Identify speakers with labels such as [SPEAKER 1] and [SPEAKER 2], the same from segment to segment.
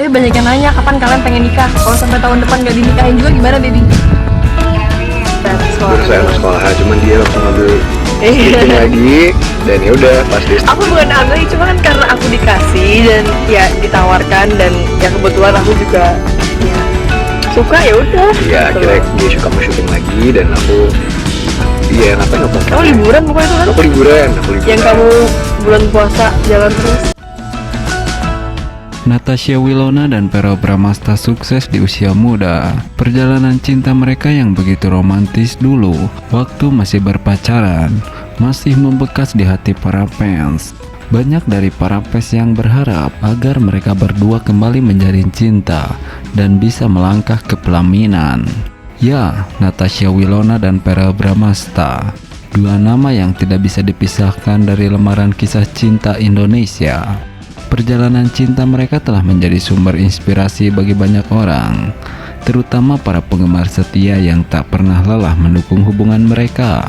[SPEAKER 1] Banyak yang nanya kapan kalian pengen nikah. Kalau sampai tahun depan gak dinikahin juga gimana, Dedi?
[SPEAKER 2] Terus saya anak sekolah, cuman dia langsung ngambil skipping lagi. Dan ya udah pasti.
[SPEAKER 1] Aku bukan ambil, cuma kan karena aku dikasih dan ya ditawarkan dan ya kebetulan aku juga ya suka, ya udah.
[SPEAKER 2] Iya, akhirnya dia suka mau syuting lagi dan aku ngapain apa?
[SPEAKER 1] Kamu liburan pokoknya itu kan?
[SPEAKER 2] Aku liburan.
[SPEAKER 1] Yang kamu bulan puasa jalan terus.
[SPEAKER 3] Natasha Wilona dan Verrell Bramasta sukses di usia muda. Perjalanan cinta mereka yang begitu romantis dulu, waktu masih berpacaran, masih membekas di hati para fans. Banyak dari para fans yang berharap agar mereka berdua kembali menjalin cinta dan bisa melangkah ke pelaminan. Ya, Natasha Wilona dan Verrell Bramasta, dua nama yang tidak bisa dipisahkan dari lembaran kisah cinta Indonesia. Perjalanan cinta mereka telah menjadi sumber inspirasi bagi banyak orang, terutama para penggemar setia yang tak pernah lelah mendukung hubungan mereka.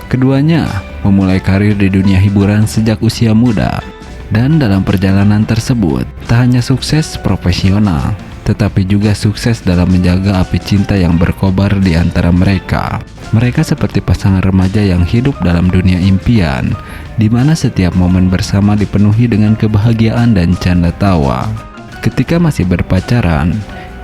[SPEAKER 3] Keduanya memulai karir di dunia hiburan sejak usia muda, dan dalam perjalanan tersebut tak hanya sukses profesional, tetapi juga sukses dalam menjaga api cinta yang berkobar di antara mereka. Mereka seperti pasangan remaja yang hidup dalam dunia impian, di mana setiap momen bersama dipenuhi dengan kebahagiaan dan canda tawa. Ketika masih berpacaran,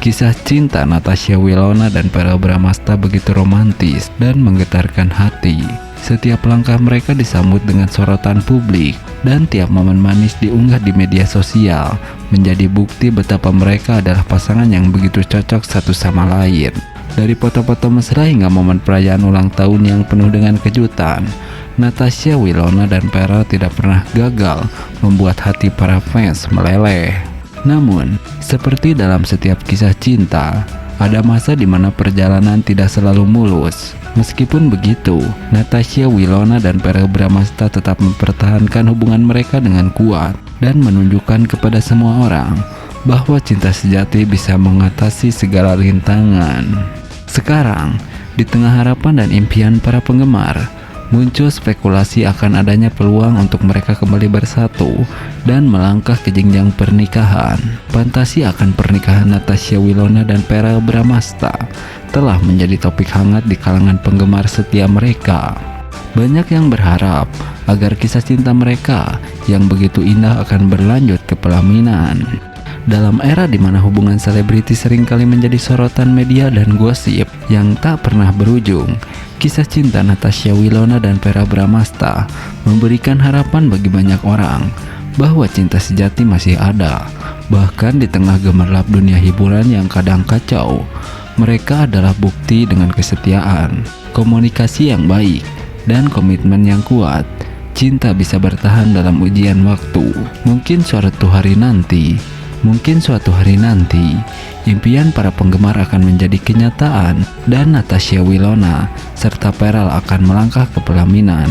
[SPEAKER 3] kisah cinta Natasha Wilona dan Verrell Bramasta begitu romantis dan menggetarkan hati. Setiap langkah mereka disambut dengan sorotan publik, dan tiap momen manis diunggah di media sosial menjadi bukti betapa mereka adalah pasangan yang begitu cocok satu sama lain. Dari foto-foto mesra hingga momen perayaan ulang tahun yang penuh dengan kejutan, Natasha Wilona dan Verrell tidak pernah gagal membuat hati para fans meleleh. Namun, seperti dalam setiap kisah cinta, ada masa di mana perjalanan tidak selalu mulus. Meskipun begitu, Natasha Wilona dan Verrell Bramasta tetap mempertahankan hubungan mereka dengan kuat dan menunjukkan kepada semua orang bahwa cinta sejati bisa mengatasi segala rintangan. Sekarang, di tengah harapan dan impian para penggemar, muncul spekulasi akan adanya peluang untuk mereka kembali bersatu dan melangkah ke jenjang pernikahan. Fantasi akan pernikahan Natasha Wilona dan Verrell Bramasta telah menjadi topik hangat di kalangan penggemar setia mereka. Banyak yang berharap agar kisah cinta mereka yang begitu indah akan berlanjut ke pelaminan. Dalam era di mana hubungan selebriti seringkali menjadi sorotan media dan gosip yang tak pernah berujung, kisah cinta Natasha Wilona dan Verrell Bramasta memberikan harapan bagi banyak orang bahwa cinta sejati masih ada. Bahkan di tengah gemerlap dunia hiburan yang kadang kacau, mereka adalah bukti dengan kesetiaan, komunikasi yang baik, dan komitmen yang kuat. Cinta bisa bertahan dalam ujian waktu. Mungkin suatu hari nanti, impian para penggemar akan menjadi kenyataan dan Natasha Wilona serta Verrell akan melangkah ke pelaminan,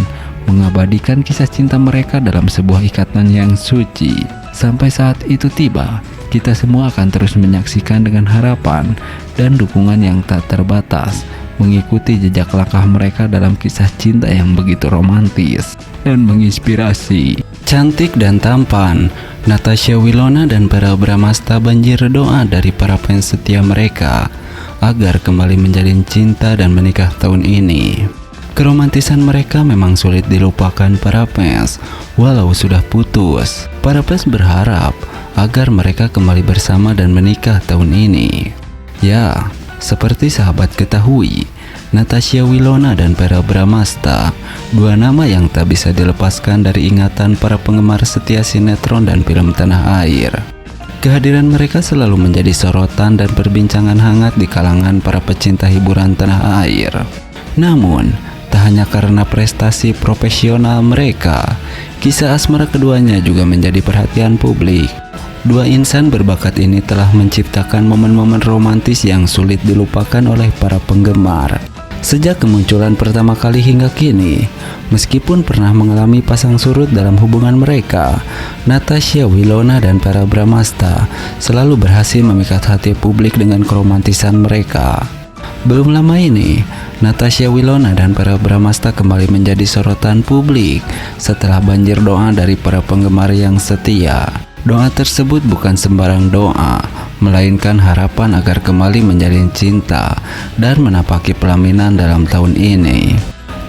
[SPEAKER 3] mengabadikan kisah cinta mereka dalam sebuah ikatan yang suci. Sampai saat itu tiba, kita semua akan terus menyaksikan dengan harapan dan dukungan yang tak terbatas, mengikuti jejak langkah mereka dalam kisah cinta yang begitu romantis dan menginspirasi. Cantik dan tampan, Natasha Wilona dan Verrell Bramasta banjir doa dari para fans setia mereka agar kembali menjalin cinta dan menikah tahun ini. Keromantisan mereka memang sulit dilupakan para fans walau sudah putus. Para fans berharap agar mereka kembali bersama dan menikah tahun ini. Ya, seperti sahabat ketahui, Natasha Wilona dan Verrell Bramasta, dua nama yang tak bisa dilepaskan dari ingatan para penggemar setia sinetron dan film tanah air. Kehadiran mereka selalu menjadi sorotan dan perbincangan hangat di kalangan para pecinta hiburan tanah air. Namun, tak hanya karena prestasi profesional mereka, kisah asmara keduanya juga menjadi perhatian publik. Dua insan berbakat ini telah menciptakan momen-momen romantis yang sulit dilupakan oleh para penggemar. Sejak kemunculan pertama kali hingga kini, meskipun pernah mengalami pasang surut dalam hubungan mereka, Natasha Wilona dan Verrell Bramasta selalu berhasil memikat hati publik dengan keromantisan mereka. Belum lama ini, Natasha Wilona dan Verrell Bramasta kembali menjadi sorotan publik setelah banjir doa dari para penggemar yang setia. Doa tersebut bukan sembarang doa, melainkan harapan agar kembali menjalin cinta dan menapaki pelaminan dalam tahun ini.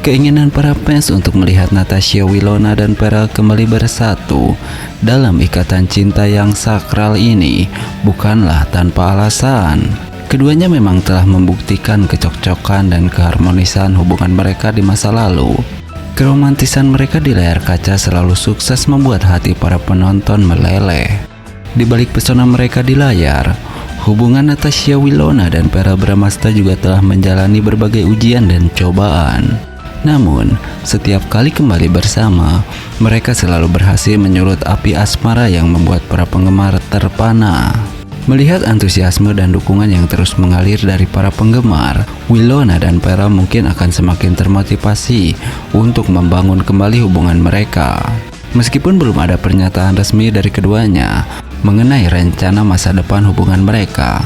[SPEAKER 3] Keinginan para fans untuk melihat Natasha Wilona dan Pharrell kembali bersatu dalam ikatan cinta yang sakral ini bukanlah tanpa alasan. Keduanya memang telah membuktikan kecocokkan dan keharmonisan hubungan mereka di masa lalu. Keromantisan mereka di layar kaca selalu sukses membuat hati para penonton meleleh. Di balik pesona mereka di layar, hubungan Natasha Wilona dan Pharrell Bramasta juga telah menjalani berbagai ujian dan cobaan. Namun, setiap kali kembali bersama, mereka selalu berhasil menyulut api asmara yang membuat para penggemar terpana. Melihat antusiasme dan dukungan yang terus mengalir dari para penggemar, Wilona dan Pharrell mungkin akan semakin termotivasi untuk membangun kembali hubungan mereka. Meskipun belum ada pernyataan resmi dari keduanya mengenai rencana masa depan hubungan mereka,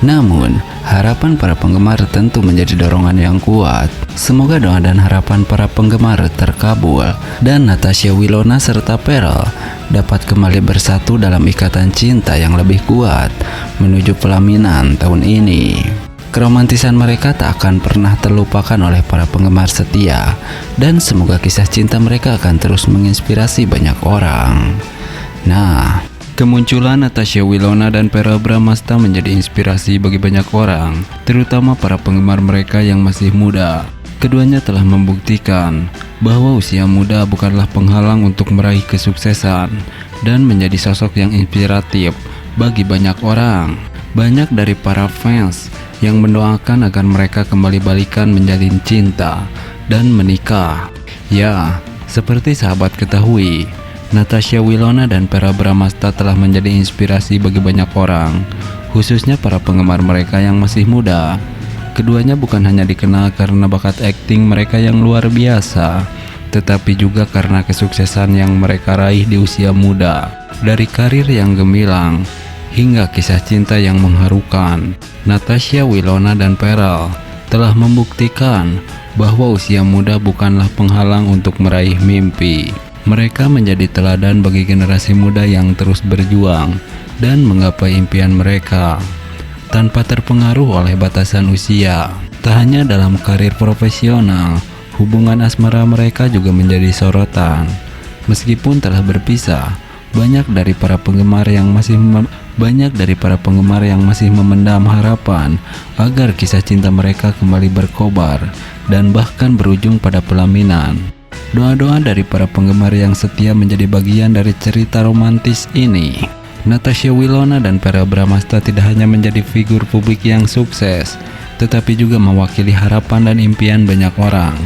[SPEAKER 3] namun harapan para penggemar tentu menjadi dorongan yang kuat. Semoga doa dan harapan para penggemar terkabul dan Natasha Wilona serta Pharrell dapat kembali bersatu dalam ikatan cinta yang lebih kuat menuju pelaminan tahun ini. Keromantisan mereka tak akan pernah terlupakan oleh para penggemar setia, dan semoga kisah cinta mereka akan terus menginspirasi banyak orang. Nah, kemunculan Natasha Wilona dan Pharrell Bramasta menjadi inspirasi bagi banyak orang, terutama para penggemar mereka yang masih muda. Keduanya telah membuktikan bahwa usia muda bukanlah penghalang untuk meraih kesuksesan dan menjadi sosok yang inspiratif bagi banyak orang. Banyak dari para fans yang mendoakan agar mereka kembali balikan menjalin cinta dan menikah. Ya, seperti sahabat ketahui, Natasha Wilona dan Pharrell Bramasta telah menjadi inspirasi bagi banyak orang, khususnya para penggemar mereka yang masih muda. Keduanya bukan hanya dikenal karena bakat akting mereka yang luar biasa, tetapi juga karena kesuksesan yang mereka raih di usia muda. Dari karir yang gemilang hingga kisah cinta yang mengharukan, Natasha Wilona dan Pharrell telah membuktikan bahwa usia muda bukanlah penghalang untuk meraih mimpi. Mereka menjadi teladan bagi generasi muda yang terus berjuang dan menggapai impian mereka tanpa terpengaruh oleh batasan usia. Tak hanya dalam karir profesional, hubungan asmara mereka juga menjadi sorotan. Meskipun telah berpisah, banyak dari para penggemar yang masih memendam harapan agar kisah cinta mereka kembali berkobar dan bahkan berujung pada pelaminan. Doa-doa dari para penggemar yang setia menjadi bagian dari cerita romantis ini. Natasha Wilona dan Pharrell Bramasta tidak hanya menjadi figur publik yang sukses, tetapi juga mewakili harapan dan impian banyak orang,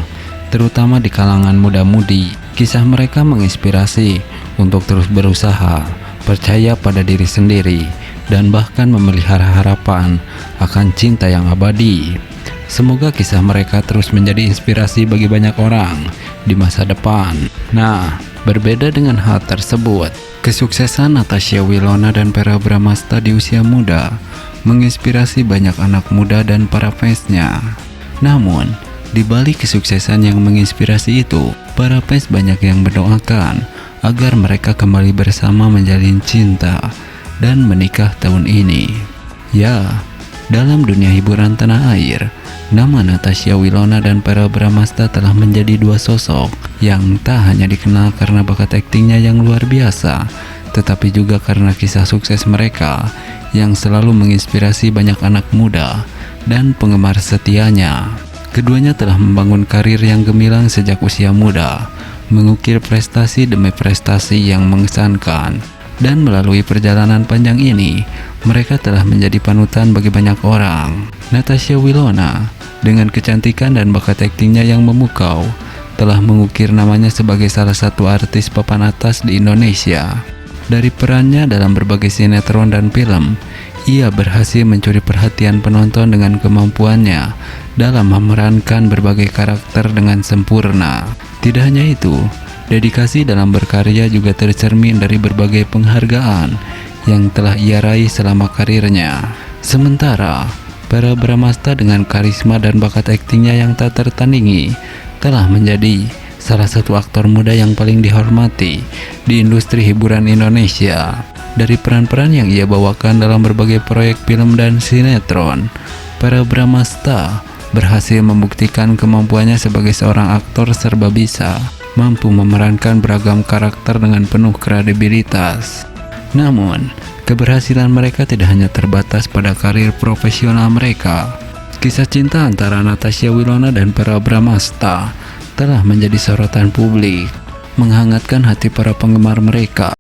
[SPEAKER 3] terutama di kalangan muda-mudi. Kisah mereka menginspirasi untuk terus berusaha, percaya pada diri sendiri, dan bahkan memelihara harapan akan cinta yang abadi. Semoga kisah mereka terus menjadi inspirasi bagi banyak orang di masa depan. Nah, berbeda dengan hal tersebut, kesuksesan Natasha Wilona dan Pharrell Bramasta di usia muda menginspirasi banyak anak muda dan para fansnya. Namun, di balik kesuksesan yang menginspirasi itu, para fans banyak yang mendoakan agar mereka kembali bersama menjalin cinta dan menikah tahun ini. Ya, dalam dunia hiburan tanah air, nama Natasha Wilona dan Pharrell Bramasta telah menjadi dua sosok yang tak hanya dikenal karena bakat aktingnya yang luar biasa, tetapi juga karena kisah sukses mereka yang selalu menginspirasi banyak anak muda dan penggemar setianya. Keduanya telah membangun karir yang gemilang sejak usia muda, mengukir prestasi demi prestasi yang mengesankan, dan melalui perjalanan panjang ini, mereka telah menjadi panutan bagi banyak orang. Natasha Wilona, dengan kecantikan dan bakat aktingnya yang memukau, telah mengukir namanya sebagai salah satu artis papan atas di Indonesia. Dari perannya dalam berbagai sinetron dan film, ia berhasil mencuri perhatian penonton dengan kemampuannya dalam memerankan berbagai karakter dengan sempurna. Tidak hanya itu, dedikasi dalam berkarya juga tercermin dari berbagai penghargaan yang telah ia raih selama karirnya. Sementara, Pharrell Bramasta dengan karisma dan bakat aktingnya yang tak tertandingi telah menjadi salah satu aktor muda yang paling dihormati di industri hiburan Indonesia. Dari peran-peran yang ia bawakan dalam berbagai proyek film dan sinetron, Verrell Bramasta berhasil membuktikan kemampuannya sebagai seorang aktor serba bisa, mampu memerankan beragam karakter dengan penuh kredibilitas. Namun, keberhasilan mereka tidak hanya terbatas pada karir profesional mereka. Kisah cinta antara Natasha Wilona dan Verrell Bramasta telah menjadi sorotan publik, menghangatkan hati para penggemar mereka.